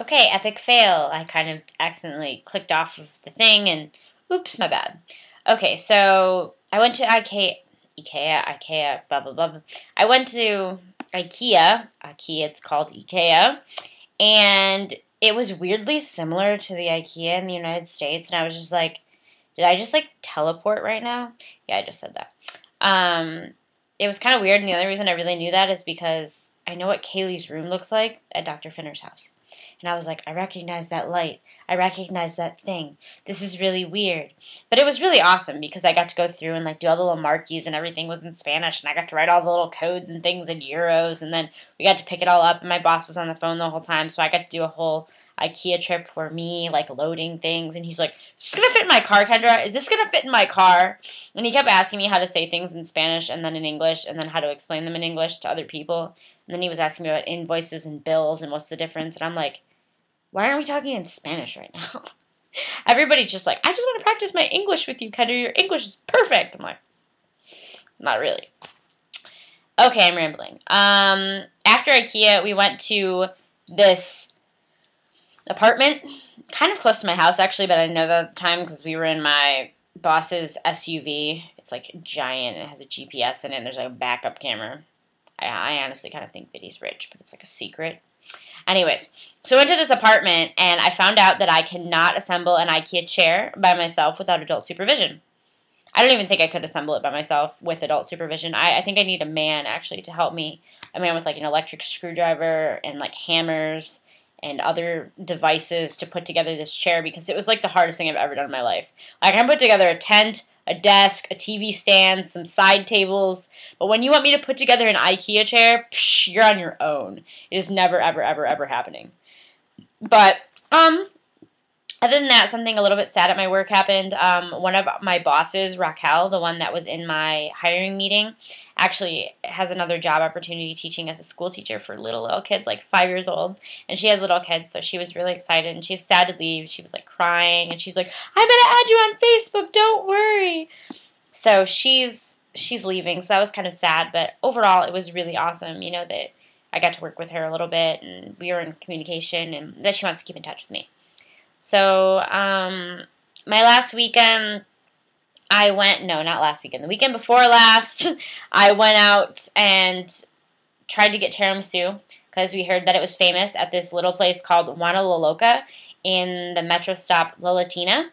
Okay, epic fail. I kind of accidentally clicked off of the thing and oops, my bad. Okay, so I went to IKEA, blah, blah, blah, blah. I went to IKEA, it's called IKEA, and it was weirdly similar to the IKEA in the United States, and I was just like, did I just like teleport right now? Yeah, I just said that. It was kind of weird, and the only reason I really knew that is because I know what Kaylee's room looks like at Dr. Finner's house. And I was like, I recognize that light. I recognize that thing. This is really weird. But it was really awesome because I got to go through and like do all the little markies and everything was in Spanish. And I got to write all the little codes and things in euros. And then we got to pick it all up. And my boss was on the phone the whole time. So I got to do a whole IKEA trip for me, like loading things. And he's like, is this going to fit in my car, Kendra? Is this going to fit in my car? And he kept asking me how to say things in Spanish and then in English and then how to explain them in English to other people. And then he was asking me about invoices and bills and what's the difference. And I'm like, why aren't we talking in Spanish right now? Everybody's just like, I just want to practice my English with you, Kendra. Your English is perfect. I'm like, not really. Okay, I'm rambling. After IKEA, we went to this apartment, kind of close to my house, actually, but I didn't know that at the time because we were in my boss's SUV. It's like giant. It has a GPS in it, and there's like a backup camera. I honestly kind of think that he's rich, but it's like a secret. Anyways, so I went to this apartment, and I found out that I cannot assemble an IKEA chair by myself without adult supervision. I don't even think I could assemble it by myself with adult supervision. I think I need a man, actually, to help me. A man with, like, an electric screwdriver and, like, hammers and other devices to put together this chair because it was, like, the hardest thing I've ever done in my life. Like, I can put together a tent, a desk, a TV stand, some side tables. But when you want me to put together an IKEA chair, psh, you're on your own. It is never, ever, ever, ever happening. But, other than that, something a little bit sad at my work happened. One of my bosses, Raquel, the one that was in my hiring meeting, actually has another job opportunity teaching as a school teacher for little kids, like 5 years old. And she has little kids, so she was really excited. And she's sad to leave. She was, like, crying. And she's like, I'm going to add you on Facebook. Don't worry. So she's leaving. So that was kind of sad. But overall, it was really awesome, you know, that I got to work with her a little bit. And we were in communication. And that she wants to keep in touch with me. So, my last weekend, the weekend before last, I went out and tried to get tiramisu because we heard that it was famous at this little place called Juana La Loca in the metro stop La Latina.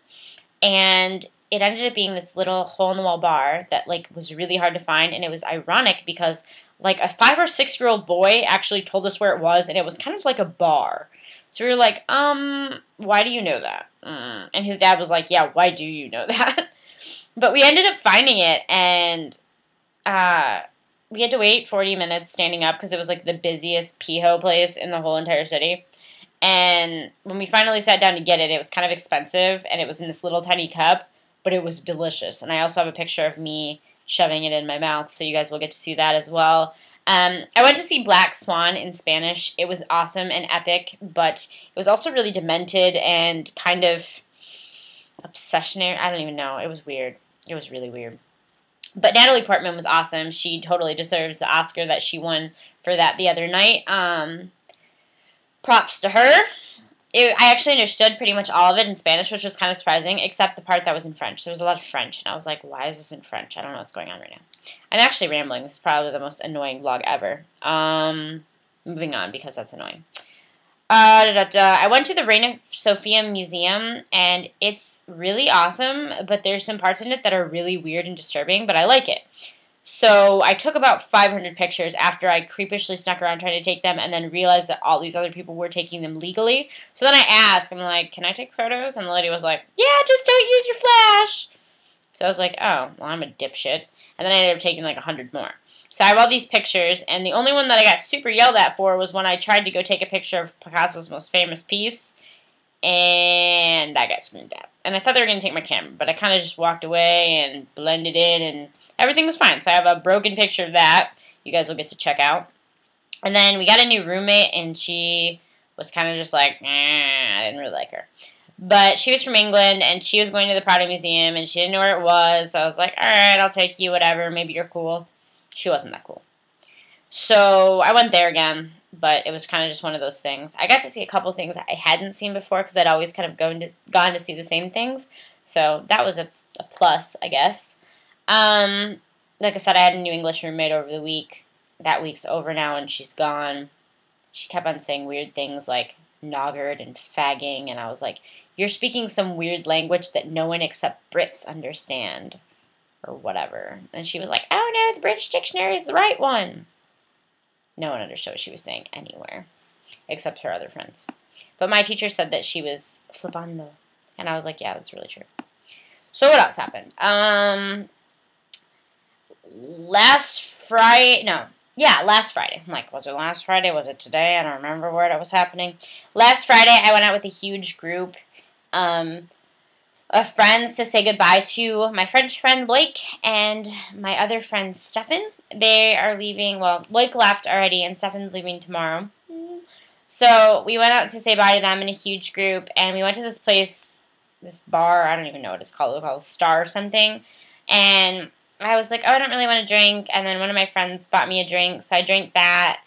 And it ended up being this little hole-in-the-wall bar that, like, was really hard to find. And it was ironic because, like, a 5 or 6 year old boy actually told us where it was, and it was kind of like a bar. So we were like, why do you know that? And his dad was like, yeah, why do you know that? But we ended up finding it, and we had to wait 40 minutes standing up because it was like the busiest Pijo place in the whole entire city. And when we finally sat down to get it, it was kind of expensive, and it was in this little tiny cup, but it was delicious. And I also have a picture of me shoving it in my mouth, so you guys will get to see that as well. I went to see Black Swan in Spanish. It was awesome and epic, but it was also really demented and kind of obsessionary. I don't even know. It was weird. It was really weird. But Natalie Portman was awesome. She totally deserves the Oscar that she won for that the other night. Props to her. I actually understood pretty much all of it in Spanish, which was kind of surprising, except the part that was in French. There was a lot of French, and I was like, why is this in French? I don't know what's going on right now. I'm actually rambling. This is probably the most annoying vlog ever. Moving on, because that's annoying. I went to the Reina Sofia Museum, and it's really awesome, but there's some parts in it that are really weird and disturbing, but I like it. So I took about 500 pictures after I creepishly snuck around trying to take them and then realized that all these other people were taking them legally. So then I asked, I'm like, can I take photos? And the lady was like, yeah, just don't use your flash. So I was like, oh, well, I'm a dipshit. And then I ended up taking like 100 more. So I have all these pictures, and the only one that I got super yelled at for was when I tried to go take a picture of Picasso's most famous piece, and I got screamed at. And I thought they were going to take my camera, but I kind of just walked away and blended in, and everything was fine. So I have a broken picture of that you guys will get to check out. And then we got a new roommate, and she was kind of just like, I didn't really like her. But she was from England, and she was going to the Prado Museum, and she didn't know where it was. So I was like, all right, I'll take you, whatever. Maybe you're cool. She wasn't that cool. So I went there again. but it was kind of just one of those things. I got to see a couple things I hadn't seen before because I'd always kind of gone to see the same things. So that was a plus, I guess. Like I said, I had a new English roommate over the week. That week's over now and she's gone. She kept on saying weird things like noggard and fagging, and I was like, you're speaking some weird language that no one except Brits understand, or whatever. And she was like, oh no, the British dictionary is the right one. No one understood what she was saying anywhere, except her other friends. But my teacher said that she was flipando, and I was like, yeah, that's really true. So what else happened? Last Friday. I'm like, was it last Friday? Was it today? I don't remember where it was happening. Last Friday, I went out with a huge group of friends to say goodbye to my French friend, Loic, and my other friend, Stefan. They are leaving. Well, Loic left already, and Stefan's leaving tomorrow. So we went out to say bye to them in a huge group, and we went to this place, this bar. I don't even know what it's called. It was called Star or something. And I was like, oh, I don't really want to drink. And then one of my friends bought me a drink, so I drank that.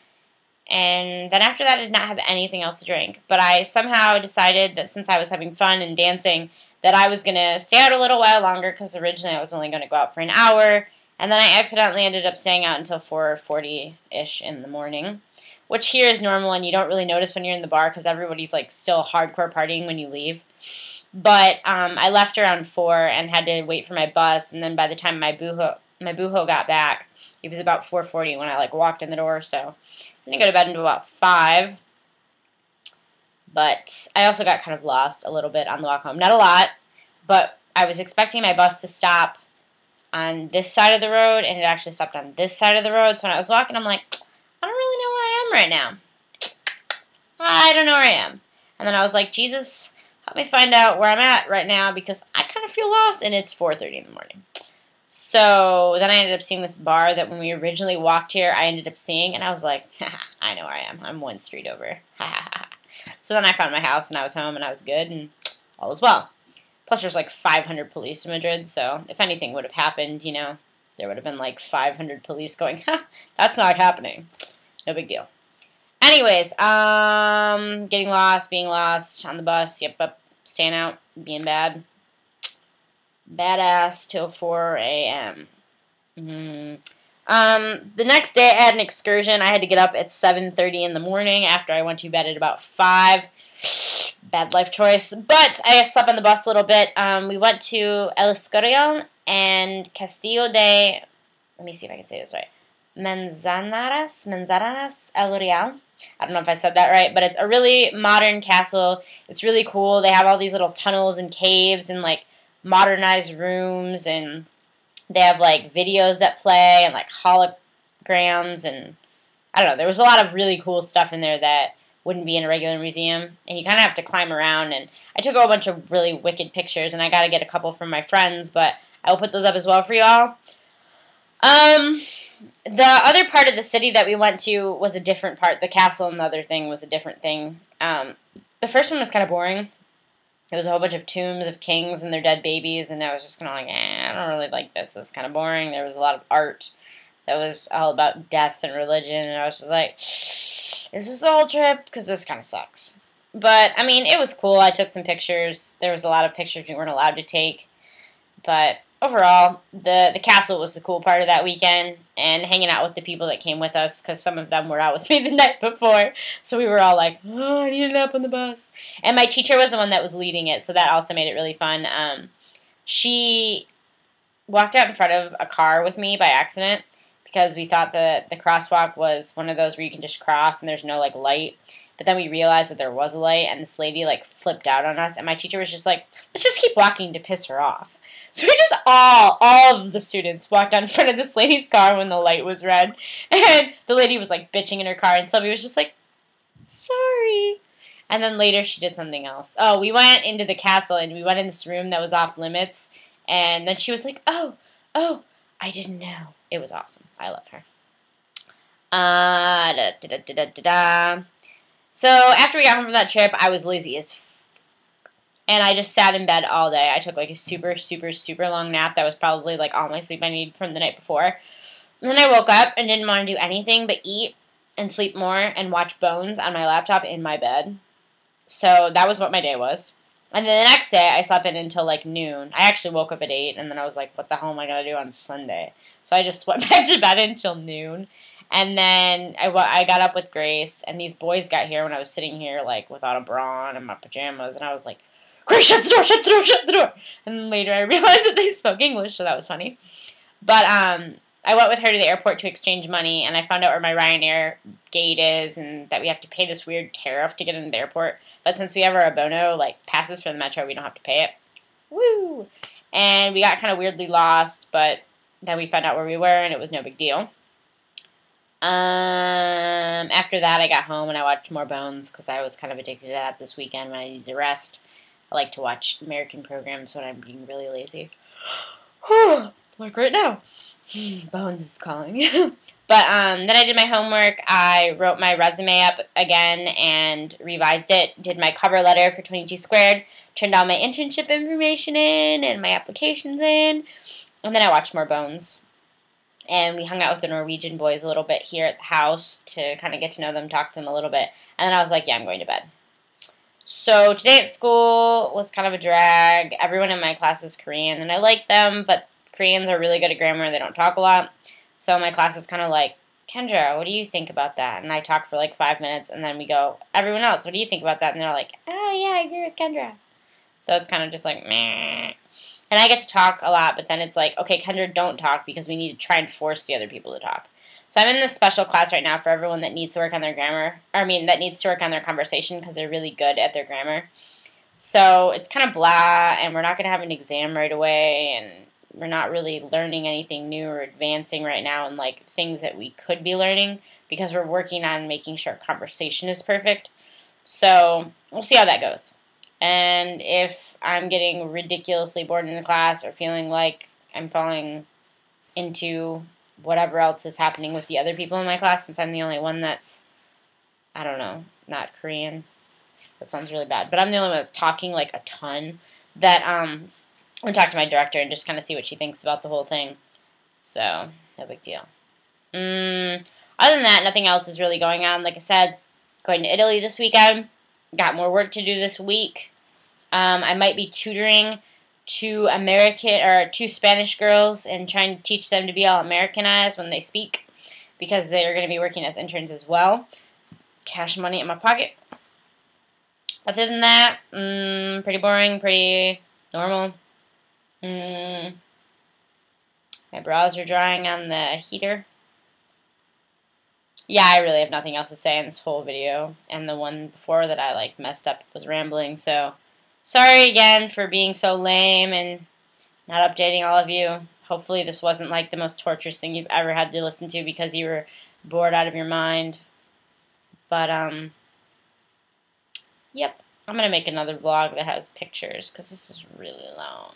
And then after that, I did not have anything else to drink. But I somehow decided that since I was having fun and dancing, that I was going to stay out a little while longer because originally I was only going to go out for an hour. And then I accidentally ended up staying out until 4:40-ish in the morning, which here is normal and you don't really notice when you're in the bar because everybody's like still hardcore partying when you leave. But I left around 4 and had to wait for my bus, and then by the time my booho got back, it was about 4:40 when I like walked in the door, so I didn't go to bed until about 5. But I also got kind of lost a little bit on the walk home. Not a lot, but I was expecting my bus to stop on this side of the road, and it actually stopped on this side of the road. So when I was walking, I'm like, I don't really know where I am right now. I don't know where I am. And then I was like, Jesus, help me find out where I'm at right now because I kind of feel lost, and it's 4:30 in the morning. So then I ended up seeing this bar that when we originally walked here, I ended up seeing, and I was like, haha, I know where I am. I'm one street over. So then I found my house, and I was home, and I was good, and all was well. Plus, there's like 500 police in Madrid, so if anything would have happened, you know, there would have been like 500 police going, ha, that's not happening. No big deal. Anyways, getting lost, being lost on the bus, yep, staying out, being bad. Badass till 4 a.m. The next day I had an excursion. I had to get up at 7:30 in the morning after I went to bed at about 5. Bad life choice. But I slept on the bus a little bit. We went to El Escorial and Castillo de, let me see if I can say this right, Manzanares El Real. I don't know if I said that right, but it's a really modern castle. It's really cool. They have all these little tunnels and caves and like modernized rooms, and they have like videos that play and like holograms, and I don't know, there was a lot of really cool stuff in there that wouldn't be in a regular museum, and you kind of have to climb around, and I took a whole bunch of really wicked pictures, and I got to get a couple from my friends, but I will put those up as well for y'all. The other part of the city that we went to was a different part. The castle and the other thing was a different thing. The first one was kind of boring. It was a whole bunch of tombs of kings and their dead babies, and I was just kind of like, I don't really like this. It's kind of boring. There was a lot of art that was all about death and religion, and I was just like, is this the whole trip? Because this kind of sucks. But, I mean, it was cool. I took some pictures. There was a lot of pictures we weren't allowed to take. But overall, the castle was the cool part of that weekend, and hanging out with the people that came with us, because some of them were out with me the night before. So we were all like, oh, I need a nap on the bus. And my teacher was the one that was leading it, so that also made it really fun. She walked out in front of a car with me by accident, because we thought that the crosswalk was one of those where you can just cross and there's no, like, light. But then we realized that there was a light, and this lady, like, flipped out on us, and my teacher was just like, let's just keep walking to piss her off. So we just all of the students walked out in front of this lady's car when the light was red, and the lady was, like, bitching in her car, and Sylvie was just like, sorry. And then later she did something else. Oh, we went into the castle, and we went in this room that was off limits, and then she was like, oh, I didn't know. It was awesome. I love her. So after we got home from that trip, I was lazy as f***. And I just sat in bed all day. I took like a super, super, super long nap. That was probably like all my sleep I needed from the night before. And then I woke up and didn't want to do anything but eat. and sleep more and watch Bones on my laptop in my bed. So that was what my day was. And then the next day, I slept in until like noon. I actually woke up at 8, and then I was like, what the hell am I going to do on Sunday? So I just went back to bed until noon. And then I got up with Grace, and these boys got here when I was sitting here, like, without a bra on and my pajamas. And I was like, Grace, shut the door, shut the door, shut the door. And then later I realized that they spoke English, so that was funny. But I went with her to the airport to exchange money, and I found out where my Ryanair gate is and that we have to pay this weird tariff to get into the airport. But since we have our Abono, like, passes for the metro, we don't have to pay it. Woo! And we got kind of weirdly lost, but then we found out where we were, and it was no big deal. After that, I got home and I watched more Bones because I was kind of addicted to that this weekend when I needed to rest. I like to watch American programs when I'm being really lazy. Like right now. Bones is calling. But then I did my homework. I wrote my resume up again and revised it. Did my cover letter for 22 Squared. Turned all my internship information in and my applications in. And then I watched more Bones. And we hung out with the Norwegian boys a little bit here at the house to kind of get to know them, talk to them a little bit. And then I was like, yeah, I'm going to bed. So today at school was kind of a drag. Everyone in my class is Korean, and I like them, but Koreans are really good at grammar. They don't talk a lot. So my class is kind of like, Kendra, what do you think about that? And I talk for like 5 minutes, and then we go, everyone else, what do you think about that? And they're like, oh, yeah, I agree with Kendra. So it's kind of just like, meh. And I get to talk a lot, but then it's like, okay, Kendra, don't talk because we need to try and force the other people to talk. So I'm in this special class right now for everyone that needs to work on their grammar. That needs to work on their conversation because they're really good at their grammar. So it's kind of blah, and we're not going to have an exam right away, and we're not really learning anything new or advancing right now in like things that we could be learning because we're working on making sure conversation is perfect. So we'll see how that goes. And if I'm getting ridiculously bored in the class or feeling like I'm falling into whatever else is happening with the other people in my class, since I'm the only one that's, I don't know, not Korean. That sounds really bad. But I'm the only one that's talking like a ton. That I'm going to talk to my director and just kind of see what she thinks about the whole thing. So, no big deal. Other than that, nothing else is really going on. Like I said, going to Italy this weekend. Got more work to do this week. I might be tutoring two Spanish girls and trying to teach them to be all Americanized when they speak because they're going to be working as interns as well. Cash money in my pocket. Other than that, pretty boring, pretty normal. My brows are drying on the heater. Yeah, I really have nothing else to say in this whole video. And the one before that I like messed up was rambling. So, sorry again for being so lame and not updating all of you. Hopefully this wasn't like the most torturous thing you've ever had to listen to because you were bored out of your mind. But, yep. I'm going to make another vlog that has pictures because this is really long.